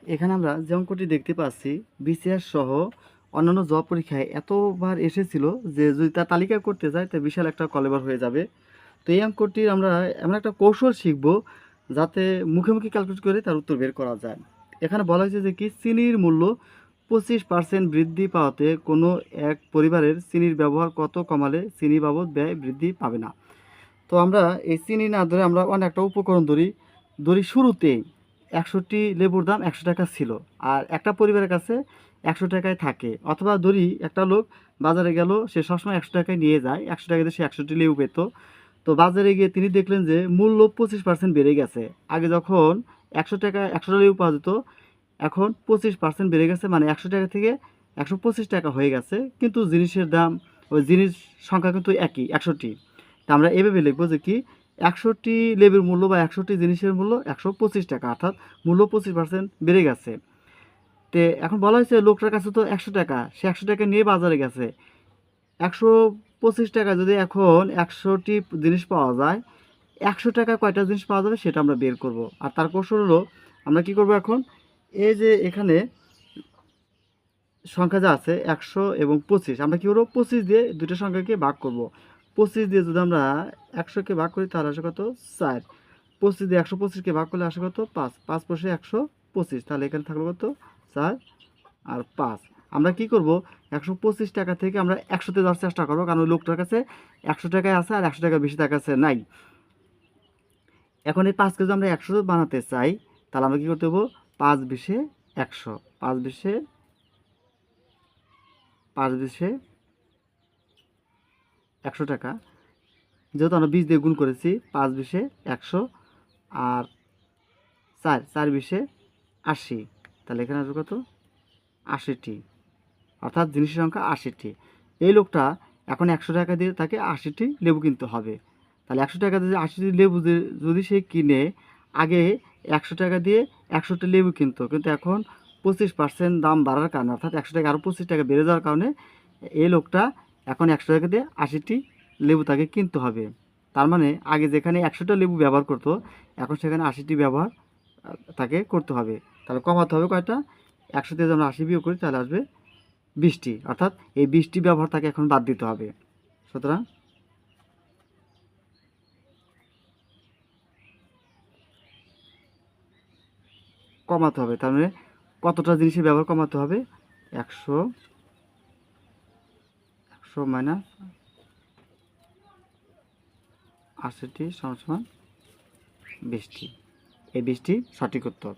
এখানে আমরা যে অঙ্কটি দেখতে পাচ্ছি বিসিএস সহ অন্যান্য জব পরীক্ষায় এতবার এসেছিল যে যদি তার তালিকা করতে যায় তা বিশাল একটা কলেবর হয়ে যাবে। তো এই অঙ্কটির আমরা এমন একটা কৌশল শিখব যাতে মুখে মুখে ক্যালকুলেট করে তার উত্তর বের করা যায়। এখানে বলা হয়েছে যে কি চিনির মূল্য 25% বৃদ্ধি পাওয়াতে কোনো এক পরিবারের চিনির ব্যবহার কত কমালে চিনি বাবদ ব্যয় বৃদ্ধি পাবে না। তো আমরা এই চিনি না ধরে আমরা অনেকটা উপকরণ ধরি শুরুতেই ১০০টি লেবুর দাম ১০০ টাকা ছিল আর একটা পরিবারের কাছে ১০০ টাকায় থাকে, অথবা ধরি একটা লোক বাজারে গেল, সে সবসময় ১০০ টাকায় নিয়ে যায়, ১০০ টাকা দিয়ে সে ১০০টি লেবু পেত। তো বাজারে গিয়ে তিনি দেখলেন যে মূল্য 25% বেড়ে গেছে। আগে যখন ১০০ টাকা ১০০টা লেবু পাওয়া যেত, এখন 25% বেড়ে গেছে, মানে ১০০ টাকা থেকে ১২৫ টাকা হয়ে গেছে, কিন্তু জিনিসের দাম ওই জিনিস সংখ্যা কিন্তু একই ১০০টি। তা আমরা এভাবে লিখবো যে কি ১০০টি লেবুর মূল্য বা ১০০টি জিনিসের মূল্য ১২৫ টাকা, অর্থাৎ মূল্য 25% বেড়ে গেছে। তে এখন বলা হয়েছে লোকটার কাছে তো ১০০ টাকা, সে ১০০ টাকা নিয়ে বাজারে গেছে। ১২৫ টাকা যদি এখন ১০০টি জিনিস পাওয়া যায়, ১০০ টাকা কয়টা জিনিস পাওয়া যাবে সেটা আমরা বের করব। আর তার কৌশল হলো আমরা কি করব এখন, এই যে এখানে সংখ্যা যা আছে ১০০ এবং ২৫, আমরা কি করব ২৫ দিয়ে দুটো সংখ্যাকে ভাগ করব। ২৫ দিয়ে যদি আমরা ১০০কে ভাগ করি তাহলে আসে কত ৪। ২৫ দিয়ে ১২৫কে ভাগ করলে আসে কত ৫। ৫ পয়সা ১২৫, তাহলে এখানে থাকলো কত ৪ আর ৫। আমরা কি করব ১২৫ টাকা থেকে আমরা ১০০তে দেওয়ার চেষ্টা করব, কারণ ওই লোকটার কাছে ১০০ টাকায় আছে আর ১০০ টাকা বেশি তার কাছে নাই। এখন এই ৫কে যদি আমরা ১০০ বানাতে চাই তাহলে আমরা কি করতে হবে ৫ বিশে ১০০, ৫ বিশে ১০০ টাকা, যেহেতু আমরা ২০ দিয়ে গুণ করেছি, ৫ বিশে ১০০ আর ৪ বিশে ৮০, তাহলে এখানে আসবে কত ৮০টি, অর্থাৎ জিনিসের সংখ্যা ৮০টি। এই লোকটা এখন ১০০ টাকা দিয়ে তাকে ৮০টি লেবু কিনতে হবে। তাহলে ১০০ টাকা দিয়ে ৮০টি লেবু যদি সে কিনে, আগে ১০০ টাকা দিয়ে ১০০টি লেবু কিনতো, কিন্তু এখন 25% দাম বাড়ার কারণে, অর্থাৎ ১০০ টাকা আরও 25 টাকা বেড়ে যাওয়ার কারণে এই লোকটা এখন ১০০ টাকা দিয়ে ৮০টি লেবু তাকে কিনতে হবে। তার মানে আগে যেখানে ১০০টা লেবু ব্যবহার করতো, এখন সেখানে ৮০টি ব্যবহার তাকে করতে হবে। তাহলে কমাতে হবে কয়টা, ১০০ দিয়ে যদি আমরা ৮০ বিয়োগ করি তাহলে আসবে ২০টি, অর্থাৎ এই ২০টি ব্যবহার তাকে এখন বাদ দিতে হবে। সুতরাং কমাতে হবে, তার মানে কতটা জিনিসের ব্যবহার কমাতে হবে, ১০০ মাইনাস ৮০টি সমান ২০টি। এই ২০টি সঠিক উত্তর।